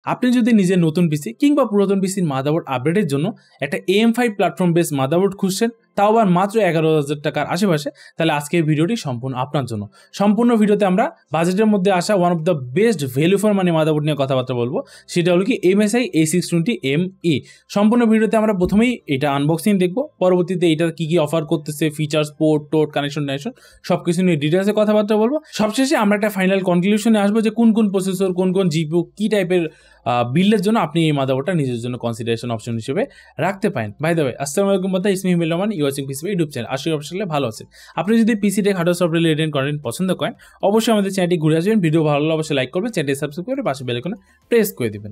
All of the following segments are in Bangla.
আপনি যদি নিজের নতুন পিসি কিংবা পুরাতন পিসির মাদারবোর্ড আপডেটের জন্য একটা AM5 প্ল্যাটফর্ম বেস মাদারবোর্ড খুঁজছেন, তাও আবার মাত্র 11,000 টাকার আশেপাশে, তাহলে আজকের ভিডিওটি সম্পূর্ণ আপনার জন্য। সম্পূর্ণ ভিডিওতে আমরা বাজেটের মধ্যে আসা one of the best value for money motherboard নিয়ে কথাবার্তা বলবো। সেটা হলো কি MSI A620ME। সম্পূর্ণ ভিডিওতে আমরা প্রথমেই এটা আনবক্সিং দেখবো, পরবর্তীতে এটা কি কি অফার করতেছে, ফিচার্স, পোর্ট টোট, কানেকশন সব কিছু নিয়ে ডিটেলসে কথাবার্তা বলবো। সবশেষে আমরা একটা ফাইনাল কনক্লুশনে আসবো যে কোন কোন প্রসেসর, কোন কোন জিপিইউ, কি টাইপের বিল্ডের জন্য আপনি এই মাদারবোর্ডটা নিজের জন্য কনসিডারেশন অপশন হিসেবে রাখতে পারেন। বাই দ্য ওয়ে, আসসালামু আলাইকুম বন্ধুরা, ইসমি Himel Rahman, you watching PC YouTube channel. আশা করি অবশ্যই ভালো আছেন। আপনি যদি PC tech hardware software related content পছন্দ করেন, অবশ্যই আমাদের চ্যানেলটি ঘুরে আসবেন। ভিডিও ভালো লাগলে অবশ্যই লাইক করবেন, চ্যানেলটি সাবস্ক্রাইব করে পাশে বেল আইকনে প্রেস করে দিবেন।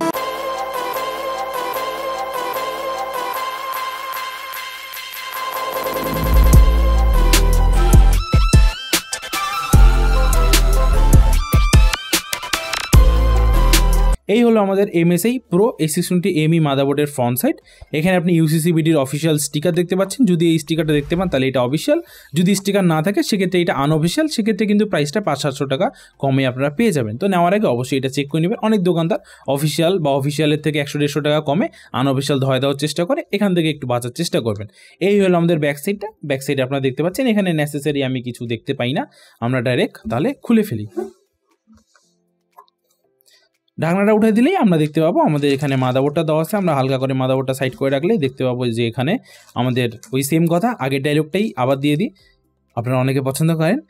এই হলো আমাদের MSI Pro A620ME মাদারবোর্ডের ফ্রন্ট সাইড। এখানে আপনি UCCBDর অফিসিয়াল স্টিকার দেখতে পাচ্ছেন। যদি এই স্টিকারটা দেখতে পান তাহলে এটা অফিসিয়াল, যদি স্টিকার না থাকে সেক্ষেত্রে এটা আনঅফিসিয়াল। সেক্ষেত্রে কিন্তু প্রাইসটা 500-700 টাকা কমে আপনারা পেয়ে যাবেন। তো নেওয়ার আগে অবশ্যই এটা চেক করে নেবেন। অনেক দোকানদার অফিসিয়াল বা অফিসিয়ালের থেকে 100-150 টাকা কমে আনঅফিসিয়াল ধরে দেওয়ার চেষ্টা করে, এখান থেকে একটু বাঁচার চেষ্টা করবেন। এই হলো আমাদের ব্যাক সাইডটা। ব্যাক সাইডে আপনারা দেখতে পাচ্ছেন এখানে নেসেসারি আমি কিছু দেখতে পাই না, আমরা ডাইরেক্ট তাহলে খুলে ফেলি। ঢাকনাটা উঠে দিলেই আমরা দেখতে পাবো আমাদের এখানে মাদারবোর্ডটা দেওয়া আছে। আমরা হালকা করে মাদারবোর্ডটা সাইড করে রাখলেই দেখতে পাবো যে এখানে আমাদের ওই সেম কথা, আগের ডায়লগটাই আবার দিয়ে দিই, আপনারা অনেকে পছন্দ করেন।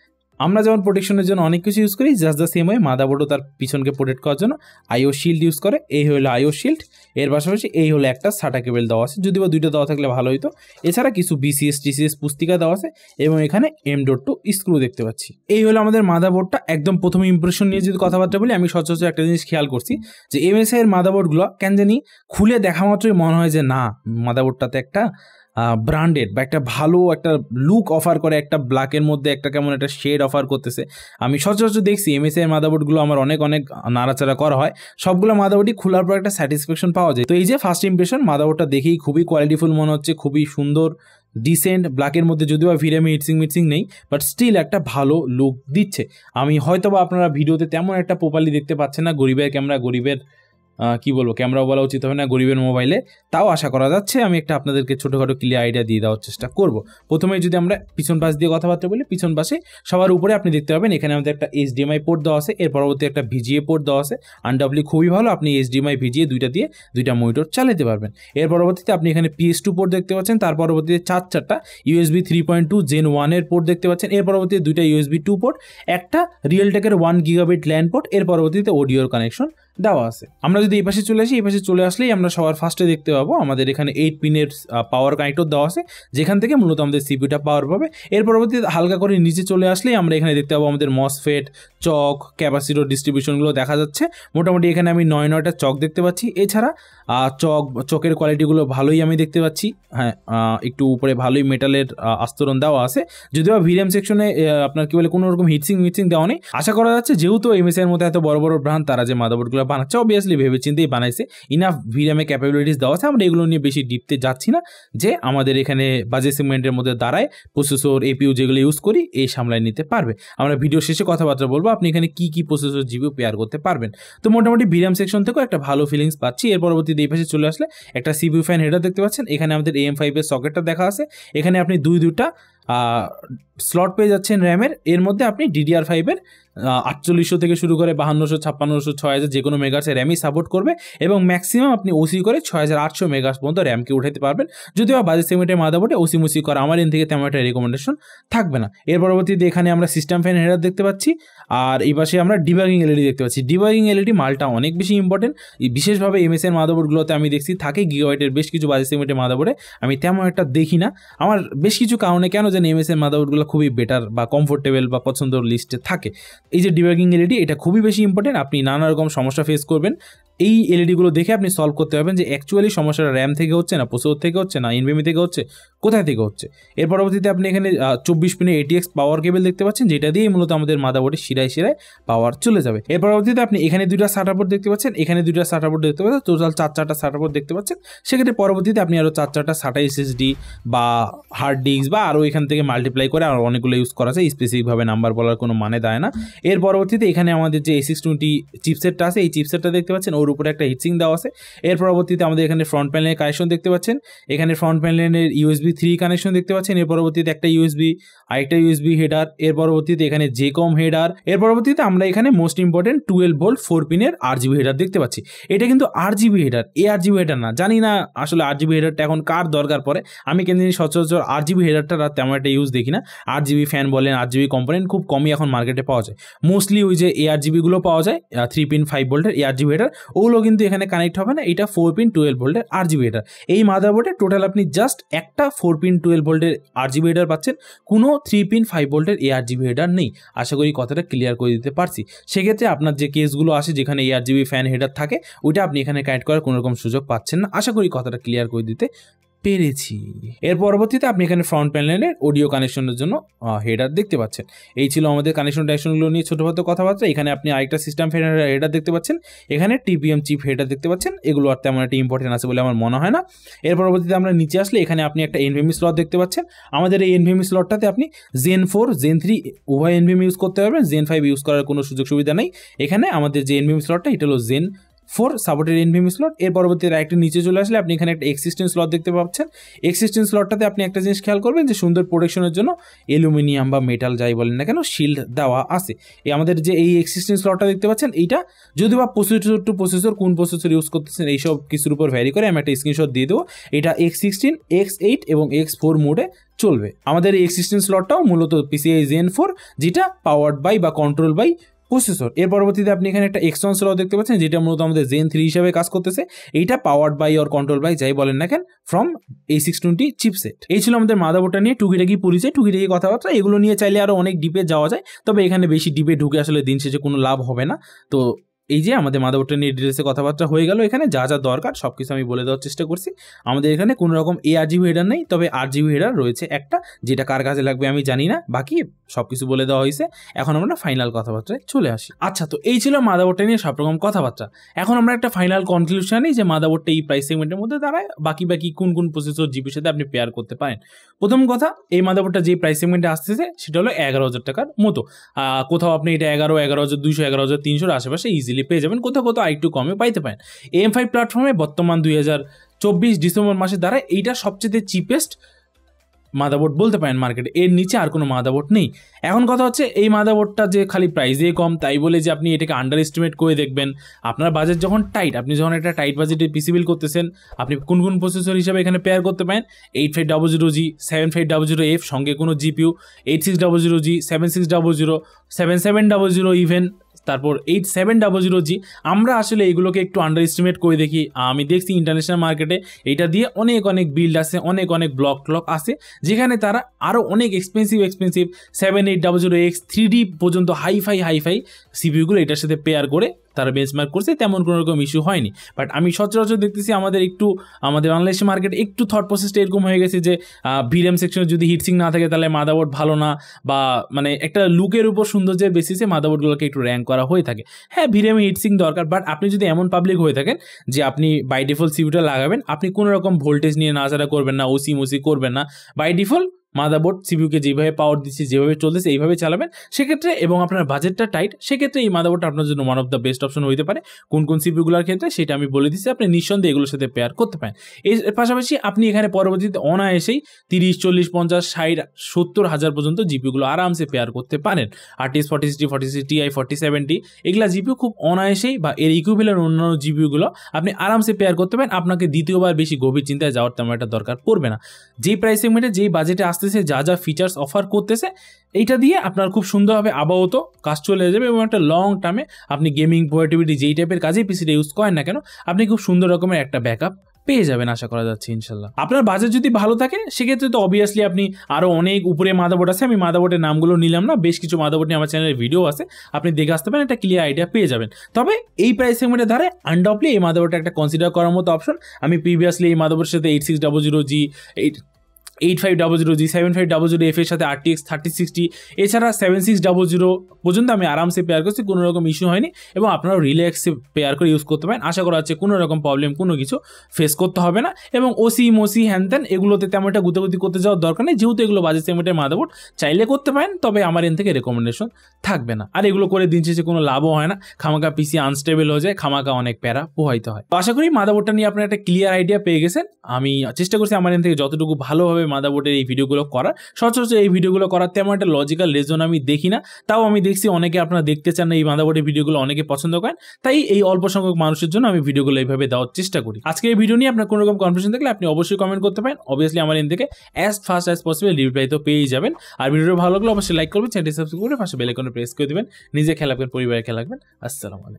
আমরা যেমন প্রোটেকশনের জন্য অনেক কিছু ইউজ করি, জাস্ট দ্য সেম ওয়ে মাদারবোর্ডও তার পিছনকে প্রোটেক্ট করার জন্য আইও শিল্ড ইউজ করে। এই হলো আইও শিল্ড, এর পাশাপাশি এই হলো একটা সাটা কেবল দেওয়া আছে, যদিও বা দুইটা দেওয়া থাকলে ভালো হতো। এছাড়া কিছু BCS TCS পুস্তিকা দেওয়া আছে এবং এখানে M.2 স্ক্রু দেখতে পাচ্ছি। এই হলো আমাদের মাদারবোর্ডটা। একদম প্রথমে ইমপ্রেশন নিয়ে যদি কথাবার্তা বলি, আমি সচরাচর একটা জিনিস খেয়াল করছি যে MSI এর মাদারবোর্ডগুলো কেন জানি খুলে দেখা মাত্রই মনে হয় যে না, মাদারবোর্ডটাতে একটা ব্র্যান্ডেড বা একটা ভালো একটা লুক অফার করে, একটা ব্ল্যাকের মধ্যে একটা কেমন একটা শেড অফার করতেছে। আমি সচরাচর দেখছি MSI এর মাদারবোর্ডগুলো আমার অনেক নাড়াচাড়া করা হয়, সবগুলো মাদারবোর্ডই খোলার পর একটা স্যাটিসফ্যাকশন পাওয়া যায়। তো এই যে ফার্স্ট ইমপ্রেশন, মাদারবোর্ডটা দেখেই খুবই কোয়ালিটিফুল মনে হচ্ছে, খুবই সুন্দর, ডিসেন্ট ব্ল্যাকের মধ্যে, যদিও ভিডিওমে মিটসিং নেই, বাট স্টিল একটা ভালো লুক দিচ্ছে। আমি হয়তো বা আপনারা ভিডিওতে তেমন একটা প্রপারলি দেখতে পাচ্ছেন না, গরিবের ক্যামেরা, গরিবের কি বলবো, ক্যামেরাও বলা উচিত হবে না, গরিবের মোবাইলে, তাও আশা করা যাচ্ছে। আমি একটা আপনাদেরকে ছোটোখাটো ক্লিয়ার আইডিয়া দিয়ে দেওয়ার চেষ্টা করব। প্রথমে যদি আমরা পিছন পাশ দিয়ে কথাবার্তা বলি, পিছন পাশে সবার উপরে আপনি দেখতে পাবেন এখানে আমাদের একটা HDMI পোর্ট দেওয়া আছে, এর পরবর্তী একটা VGA পোর্ট দেওয়া আছে। আনডাবলি খুবই ভালো, আপনি HDMI VGA দুইটা দিয়ে দুইটা মনিটর চালাতে পারবেন। এর পরবর্তীতে আপনি এখানে PS2 পোর্ট দেখতে পাচ্ছেন, তার পরবর্তীতে চারটা USB 3.2 Gen 1 এর পোর্ট দেখতে পাচ্ছেন, এর পরবর্তীতে দুইটা USB 2 পোর্ট, একটা রিয়েলটেকের 1 GB LAN পোর্ট, এর পরবর্তীতে অডিওর কানেকশন দেওয়া আছে। আমরা যদি এই পাশে চলে আসি, এই পাশে চলে আসলেই আমরা সবার ফার্স্টে দেখতে পাবো আমাদের এখানে 8 পিনের পাওয়ার কানেক্টর দেওয়া আছে, যেখান থেকে মূলত আমাদের সিপিইউটা পাওয়ার পাবে। এর পরবর্তীতে হালকা করে নিচে চলে আসলেই আমরা এখানে দেখতে পাবো আমাদের মসফেট, চক, ক্যাপাসিটর ডিস্ট্রিবিউশনগুলো দেখা যাচ্ছে। মোটামুটি এখানে আমি 9টা চক দেখতে পাচ্ছি। এছাড়া চকের কোয়ালিটিগুলো ভালোই আমি দেখতে পাচ্ছি। হ্যাঁ, একটু উপরে ভালোই মেটালের আস্তরণ দেওয়া আছে, যদিও ভিডিএম সেকশনে আপনার কি বলে কোনো রকম মিটসিং দেওয়া নেই। আশা করা যাচ্ছে যেহেতু MSI এর মধ্যে এত বড় বড় ব্র্যান্ড, তারা যে মাদারবোর্ডগুলো বানাচ্ছে অবভিয়াসলি ভেবে চিন্তেই বানাইছে, ইনাফ ভিডিএমে ক্যাপাবিলিটিস দেওয়া আছে। আমরা এগুলো নিয়ে বেশি ডিপতে যাচ্ছি না, যে আমাদের এখানে বাজেট সেগমেন্টের মধ্যে দাঁড়ায় প্রসেসর APU যেগুলো ইউজ করি এই সামলায় নিতে পারবে। আমরা ভিডিও শেষে কথাবার্তা বলবো আপনি এখানে কি কি প্রসেসর GPU পেয়ার করতে পারবেন। তো মোটামুটি ভিডিএম সেকশন থেকেও একটা ভালো ফিলিংস পাচ্ছি। এর পরবর্তীতে এই পাশে চলে আসলে একটা CPU ফ্যান হেডার দেখতে পাচ্ছেন, এখানে আমাদের AM5 এর সকেটটা দেখা আছে। এখানে আপনি দুইটা স্লট পেয়ে যাচ্ছেন র্যামের, এর মধ্যে আপনি DDR5 এর 4800 থেকে শুরু করে 5200, 5600, 6000 যে কোনো মেগাহার্টজের র্যামই সাপোর্ট করবে, এবং ম্যাক্সিমাম আপনি ওসি করে 6800 মেগাহার্টজ পর্যন্ত র্যামকে উঠাতে পারবেন। যদিও বাজেট সেগমেন্টের মাদারবোর্ডে ওসি করা আমার এন থেকে তেমন একটা রেকমেন্ডেশন থাকবে না। এর পরবর্তীতে এখানে আমরা সিস্টেম ফ্যান হেডার দেখতে পাচ্ছি, আর এই পাশে আমরা ডিবাগিং LED দেখতে পাচ্ছি। ডিবাগিং LED মালটা অনেক বেশি ইম্পর্টেন্ট, বিশেষভাবে MSI এর মাদারবোর্ডগুলোতে আমি দেখছি থাকে। গিগাবাইটের বেশ কিছু বাজেট সেগমেন্টের মাদারবোর্ডে আমি তেমন একটা দেখি না। আমার বেশ কিছু কারণে কেন জানি MSI এর মাদারবোর্ডগুলো খুবই বেটার বা কমফোর্টেবল বা পছন্দের লিস্টে থাকে। এই যে ডিবাগিং LED, এটা খুবই বেশি ইম্পর্টেন্ট। আপনি নানা রকম সমস্যা ফেস করবেন, এই এলইডিগুলো দেখে আপনি সলভ করতে পারবেন যে অ্যাকচুয়ালি সমস্যাটা র্যাম থেকে হচ্ছে না, প্রসেসর থেকে হচ্ছে না, এনভিএমই থেকে হচ্ছে, কোথায় থেকে হচ্ছে। এর পরবর্তীতে আপনি এখানে 24 পিনের ATX পাওয়ার কেবল দেখতে পাচ্ছেন, যেটা দিয়েই মূলত আমাদের মাদারবোর্ডে শিরায় পাওয়ার চলে যাবে। এর পরবর্তীতে আপনি এখানে দুইটা SATA পোর্ট দেখতে পাচ্ছেন, এখানে দুইটা SATA পোর্ট দেখতে পাচ্ছেন, টোটাল 4টা SATA পোর্ট দেখতে পাচ্ছেন। সেক্ষেত্রে পরবর্তীতে আপনি আরও 4টা SATA SSD বা হার্ড ডিস্ক বা আরও এখান থেকে মাল্টিপ্লাই করে আর অনেকগুলো ইউজ করা আছে, স্পেসিফিকভাবে নাম্বার বলার কোনো মানে দেয় না। এর পরবর্তীতে এখানে আমাদের যে A620 চিপসেটটা আছে, এই চিপসেটটা দেখতে পাচ্ছেন, ওর জিপিওর উপরে একটা হিটসিং দেওয়া আছে। এর পরবর্তীতে আমাদের এখানে ফ্রন্ট প্যানেলের কানেকশন দেখতে পাচ্ছেন, এখানে ফ্রন্ট প্যানেলের USB 3 কানেকশন দেখতে পাচ্ছেন। এর পরবর্তীতে একটা USB, আরেকটা USB হেডার, এর পরবর্তীতে এখানে জেকম হেডার, এর পরবর্তীতে আমরা এখানে মোস্ট ইম্পর্টেন্ট 12 ভোল্ট 4 পিনের RGB হেডার দেখতে পাচ্ছি। এটা কিন্তু RGB হেডার, ARGB হেডার না। জানি না আসলে RGB হেডারটা এখন কার দরকার পড়ে, আমি কিন্তু সচরাচর RGB হেডারটা তেমন একটা ইউজ দেখি না। RGB ফ্যান বলেন, RGB কম্পোনেন্ট খুব কমই এখন মার্কেটে পাওয়া যায়। মোস্টলি ওই যে ARGB গুলো পাওয়া যায় 3 পিন 5 ভোল্টের ARGB হেডার, ওগুলো কিন্তু এখানে কানেক্ট হবে না। এটা 4 পিন 12 ভোল্টের RGB হেডার। এই মাদারবোর্ডে টোটাল আপনি জাস্ট একটা 4 পিন 12 ভোল্টের RGB হেডার পাচ্ছেন, কোনো 3 পিন 5 ভোল্টের ARGB হেডার নেই। আশা করি কথাটা ক্লিয়ার করে দিতে পারছি। সেক্ষেত্রে আপনার যে কেসগুলো আসে যেখানে ARGB ফ্যান হেডার থাকে, ওইটা আপনি এখানে কানেক্ট করার কোনো রকম সুযোগ পাচ্ছেন না। আশা করি কথাটা ক্লিয়ার করে দিতে পেরেছি। এর পরবর্তীতে আপনি এখানে ফ্রন্ট প্যানেলের অডিও কানেকশনের জন্য হেডার দেখতে পাচ্ছেন। এই ছিল আমাদের কানেকশনগুলো নিয়ে ছোটখাটো কথাবার্তা। এখানে আপনি আরেকটা সিস্টেম ফ্যান হেডার দেখতে পাচ্ছেন, এখানে TPM চিপ হেডার দেখতে পাচ্ছেন। এগুলো আর তেমন একটা ইম্পর্টেন্ট আছে বলে আমার মনে হয় না। এর পরবর্তীতে আমরা নিচে আসলে এখানে আপনি একটা NVMe স্লট দেখতে পাচ্ছেন। আমাদের এই NVMe স্লটটাতে আপনি Zen 4 Zen 3 উভয় NVMe ইউজ করতে পারবেন, Zen 5 ইউজ করার কোনো সুযোগ সুবিধা নেই। এখানে আমাদের যে NVMe স্লটটা, এটা হলো Zen 4 সাপোর্টেড NVMe স্লট। এর পরবর্তীতে একটা নিচে চলে আসলে আপনি এখানে একটা এক্সিস্টেন্স স্লট দেখতে পাচ্ছেন। এক্সিস্টেন্স স্লটটাতে আপনি একটা জিনিস খেয়াল করবেন যে সুন্দর প্রোটেকশনের জন্য অ্যালুমিনিয়াম বা মেটাল যাই বলেন না কেন শিল্ড দেওয়া আছে। আমাদের যে এই এক্সিস্টেন্স স্লটটা দেখতে পাচ্ছেন, এইটা যদি বা প্রসেসর টু প্রসেসর কোন প্রসেসর ইউজ করতেছেন এইসব কিছুর উপর ভ্যারি করে আমি একটা স্ক্রিনশট দিয়ে দেবো। এটা X16, X8 এবং X4 মোডে চলবে। আমাদের এই এক্সিস্টেন্স স্লটটাও মূলত PCI Gen 4, যেটা পাওয়ার্ড বাই বা কন্ট্রোল বাই প্রসেসর। এর পরবর্তীতে আপনি এখানে একটা Extron স্লট দেখতে পাচ্ছেন, যেটা মূলত আমাদের Zen 3 হিসাবে কাজ করতেছে। এইটা powered by or control by যাই বলেন না কেন ফ্রম A620 চিপসেট। এই ছিল আমাদের মাদারবোর্ডটা নিয়ে টুকিটাকি পরিচয়, টুকিটাকি কথাবার্তা। এগুলো নিয়ে চাইলে আরও অনেক ডিপে যাওয়া যায়, তবে এখানে বেশি ডিপে ঢুকে আসলে দিন শেষে কোনো লাভ হবে না। তো এই যে আমাদের মাদারবোর্ডটা নিয়ে ডিটেলসে কথাবার্তা হয়ে গেল। এখানে যা যা দরকার সব কিছু আমি বলে দেওয়ার চেষ্টা করছি। আমাদের এখানে কোনো রকম ARGB হেডার নেই, তবে RGB হেডার রয়েছে একটা, যেটা কার কাজে লাগবে আমি জানি না। বাকি সব কিছু বলে দেওয়া হয়েছে। এখন আমরা ফাইনাল কথাবার্তায় চলে আসি। আচ্ছা, তো এই ছিল মাদারবোর্ডটা নিয়ে সব রকম কথাবার্তা। এখন আমরা একটা ফাইনাল কনক্লুশন নিই যে মাদারবোর্ডটা এই প্রাইস সেগমেন্টের মধ্যে দাঁড়ায়। বাকি কোন কোন প্রসেসর জিপির সাথে আপনি পেয়ার করতে পারেন। প্রথম কথা, এই মাদারবোর্ডটা যে প্রাইস সেগমেন্টে আসতেছে সেটা হলো 11,000 টাকার মতো। কোথাও আপনি এটা 11,200, 11,300 আশেপাশে ইজিলি পেয়ে যাবেন, কোথাও কোথাও আরেকটু কমে পাইতে পারেন। AM5 প্ল্যাটফর্মে বর্তমান 2024 ডিসেম্বর মাসে দ্বারা এইটা সবচেয়ে চিপেস্ট মাদারবোর্ড বলতে পারেন মার্কেটে। এর নিচে আর কোনো মাদারবোর্ড নেই। এখন কথা হচ্ছে, এই মাদারবোর্ডটা যে খালি প্রাইসে কম তাই বলে যে আপনি এটাকে আন্ডার এস্টিমেট করে দেখবেন। আপনার বাজেট যখন টাইট, আপনি যখন একটা টাইট বাজেটে পিসি বিল করতেছেন, আপনি কোন কোন প্রসেসর হিসাবে এখানে পেয়ার করতে পারেন? 8500G, 7500F, সঙ্গে কোনো GPU, 8600G, 7600, 7700 ইভেন, তারপর 8700G। আমরা আসলে এগুলোকে একটু আন্ডার এস্টিমেট করে দেখি। আমি দেখছি ইন্টারন্যাশনাল মার্কেটে এটা দিয়ে অনেক বিল্ড আছে, অনেক ব্লক আছে, যেখানে তারা আরও অনেক এক্সপেন্সিভ 7800X 3D পর্যন্ত হাইফাই সিপিইউগুলো এটার সাথে পেয়ার করে তারা বেঞ্চমার্ক করছে, তেমন কোনো রকম ইস্যু হয়নি। বাট আমি সচরাচর দেখতেছি আমাদের বাংলাদেশের মার্কেট একটু থট প্রসেসটা এরকম হয়ে গেছে যে ভিএম সেকশনে যদি হিটসিং না থাকে তাহলে মাদারবোর্ড ভালো না, বা মানে একটা লুকের উপর সৌন্দর্যের বেসিসে মাদারবোর্ডগুলোকে একটু র্যাঙ্ক করা হয়ে থাকে। হ্যাঁ, ভিএমে হিটসিং দরকার, বাট আপনি যদি এমন পাবলিক হয়ে থাকেন যে আপনি বাই ডিফল্ট সিপিইউটা লাগাবেন, আপনি কোনো রকম ভোল্টেজ নিয়ে নাড়াচাড়া করবেন না, ওসি করবেন না, বাই ডিফল্ট মাদারবোর্ড সিপিইউকে যেভাবে পাওয়ার দিচ্ছে, যেভাবে চলতেছে এইভাবে চালাবেন সেক্ষেত্রে, এবং আপনার বাজেটটা টাইট, সেক্ষেত্রে এই মাদারবোর্ডটা আপনার জন্য one of the best option হতে পারে। কোন সিপিইউগুলোর ক্ষেত্রে সেটা আমি বলে দিচ্ছি, আপনি নিঃসন্দেহে এগুলোর সাথে পেয়ার করতে পারেন। এর পাশাপাশি আপনি এখানে পরবর্তীতে অনায়াসেই 30, 40, 50, 60, 70 হাজার পর্যন্ত জিপিইউগুলো আরামসে পেয়ার করতে পারেন। RTX 4060, 4060 Ti, 4070 এগুলা জিপিইউ খুব অনায়াসেই বা এর ইকুইভ্যালেন্ট অন্যান্য জিপিইউগুলো আপনি আরামসে পেয়ার করতে পারেন। আপনাকে দ্বিতীয়বার বেশি গভীর চিন্তায় যাওয়ার তেমন একটা দরকার পড়বে না। যেই প্রাইস সেগমেন্টে যেই বাজেটে আসতেছে, যা ফিচার্স অফার করতেছে, এইটা দিয়ে আপনার খুব সুন্দরভাবে আপাতত কাজ চলে যাবে, এবং একটা লং টার্মে আপনি গেমিং, প্রোডাক্টিভিটি যেই টাইপের কাজেই পিসিটা ইউজ করেন না কেন, আপনি খুব সুন্দর রকমের একটা ব্যাকআপ পেয়ে যাবেন আশা করা যাচ্ছে ইনশাল্লাহ। আপনার বাজেট যদি ভালো থাকে সেক্ষেত্রে তো অবভিয়াসলি আপনি আরও অনেক উপরে মাদারবোর্ড আছে, আমি মাদারবোর্ডের নামগুলো নিলাম না, বেশ কিছু মাদারবোর্ড নিয়ে আমার চ্যানেলের ভিডিও আছে, আপনি দেখে আসতে পারেন, একটা ক্লিয়ার আইডিয়া পেয়ে যাবেন। তবে এই প্রাইস সেগমেন্টে ধারে আনডাউটলি এই মাদারবোর্ডটা একটা কনসিডার করার মতো অপশন। আমি প্রিভিয়াসলি এই মাদারবোর্ডের সাথে 8600G, 8500 G7500 F এর সাথে RTX 3060 এছাড়া 7600 পর্যন্ত আমি আরামসে পেয়ার করছি, কোনো রকম ইস্যু হয়নি এবং আপনারাও রিল্যাক্সে পেয়ার করে ইউজ করতে পারেন। আশা করা হচ্ছে কোনো রকম প্রবলেম কোনো কিছু ফেস করতে হবে না এবং ওসি মসি হ্যান এগুলোতে তেমন একটা গুতাগুতি করতে যাওয়ার দরকার নেই, যেহেতু এগুলো বাজেট সেগমেন্টের মাদারবোর্ড। চাইলে করতে পারেন, তবে আমার এন থেকে রেকমেন্ডেশন থাকবে না। আর এগুলো করে দিন শেষে কোনো লাভও হয় না, খামাকা পিসি আনস্টেবল হয়ে যায়, খামাকা অনেক প্যারা পোহাইতে হয়। তো আশা করি মাদারবোর্ডটা নিয়ে আপনারা একটা ক্লিয়ার আইডিয়া পেয়ে গেছেন। আমি চেষ্টা করছি আমার এন থেকে যতটুকু ভালোভাবে মাদারবোর্ডের এই ভিডিওগুলো করার। সচরাচর এই ভিডিওগুলো করার তেমন একটা লজিক্যাল রিজন আমি দেখি না, তাও আমি দেখছি অনেকে আপনারা দেখতে চান না এই মাদারবোর্ডের ভিডিওগুলো, অনেকে পছন্দ করেন, তাই এই অল্প সংখ্যক মানুষের জন্য আমি ভিডিওগুলো এইভাবে দেওয়ার চেষ্টা করি। আজকে এই ভিডিও নিয়ে আপনার কোনো রকম কনফিউশন থাকলে আপনি অবশ্যই কমেন্ট করতে পারেন, অবভিয়াসলি আমার এন থেকে as fast as possible reply তো পেয়েই যাবেন। আর ভিডিওটা ভালো লাগলে অবশ্যই লাইক করবেন, চ্যানেলটি সাবস্ক্রাইব করে পাশে বেল আইকনে প্রেস করে দিবেন। নিজে খেয়াল রাখবেন, পরিবারের খেয়াল রাখবেন। আসসালামু আলাইকুম।